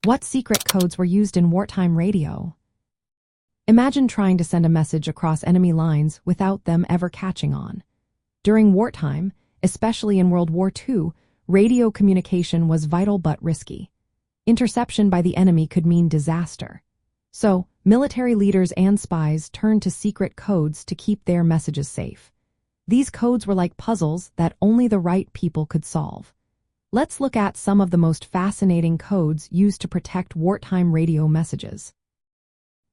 What secret codes were used in wartime radio? Imagine trying to send a message across enemy lines without them ever catching on. During wartime, especially in World War II, radio communication was vital but risky. Interception by the enemy could mean disaster. So, military leaders and spies turned to secret codes to keep their messages safe. These codes were like puzzles that only the right people could solve. Let's look at some of the most fascinating codes used to protect wartime radio messages.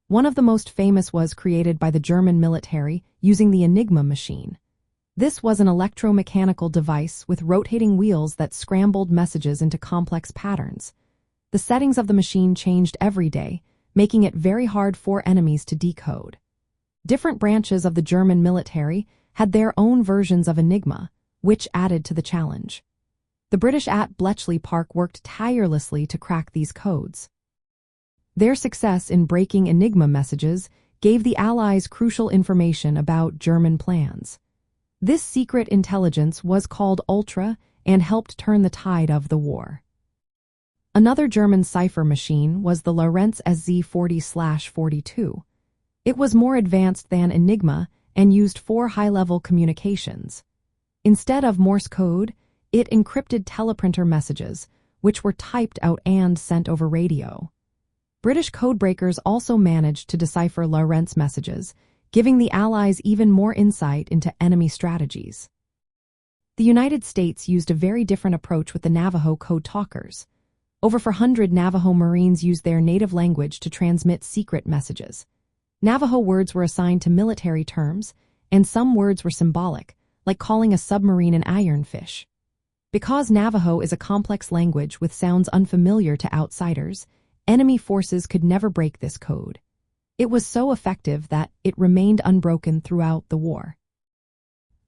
One of the most famous was created by the German military using the Enigma machine. This was an electromechanical device with rotating wheels that scrambled messages into complex patterns. The settings of the machine changed every day, making it very hard for enemies to decode. Different branches of the German military had their own versions of Enigma, which added to the challenge. The British at Bletchley Park worked tirelessly to crack these codes. Their success in breaking Enigma messages gave the Allies crucial information about German plans. This secret intelligence was called Ultra and helped turn the tide of the war. Another German cipher machine was the Lorenz SZ40/42. It was more advanced than Enigma and used 4 high-level communications. Instead of Morse code, it encrypted teleprinter messages, which were typed out and sent over radio. British codebreakers also managed to decipher Lorenz messages, giving the Allies even more insight into enemy strategies. The United States used a very different approach with the Navajo Code Talkers. Over 400 Navajo Marines used their native language to transmit secret messages. Navajo words were assigned to military terms, and some words were symbolic, like calling a submarine an ironfish. Because Navajo is a complex language with sounds unfamiliar to outsiders, enemy forces could never break this code. It was so effective that it remained unbroken throughout the war.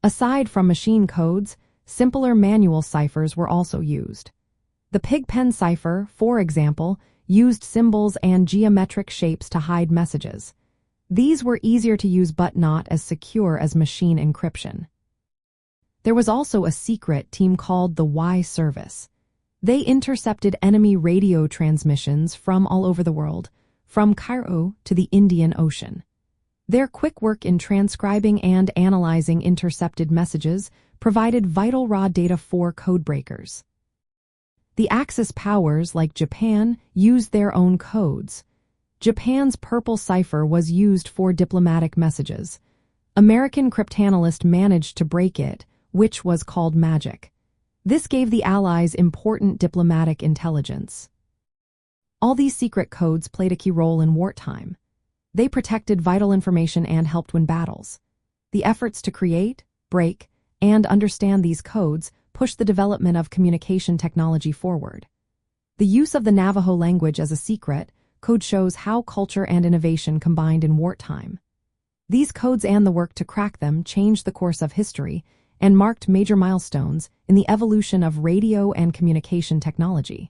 Aside from machine codes, simpler manual ciphers were also used. The Pigpen cipher, for example, used symbols and geometric shapes to hide messages. These were easier to use but not as secure as machine encryption. There was also a secret team called the Y Service. They intercepted enemy radio transmissions from all over the world, from Cairo to the Indian Ocean. Their quick work in transcribing and analyzing intercepted messages provided vital raw data for codebreakers. The Axis powers, like Japan, used their own codes. Japan's purple cipher was used for diplomatic messages. American cryptanalysts managed to break it, which was called magic. This gave the Allies important diplomatic intelligence. All these secret codes played a key role in wartime. They protected vital information and helped win battles. The efforts to create, break, and understand these codes pushed the development of communication technology forward. The use of the Navajo language as a secret code shows how culture and innovation combined in wartime. These codes and the work to crack them changed the course of history and marked major milestones in the evolution of radio and communication technology.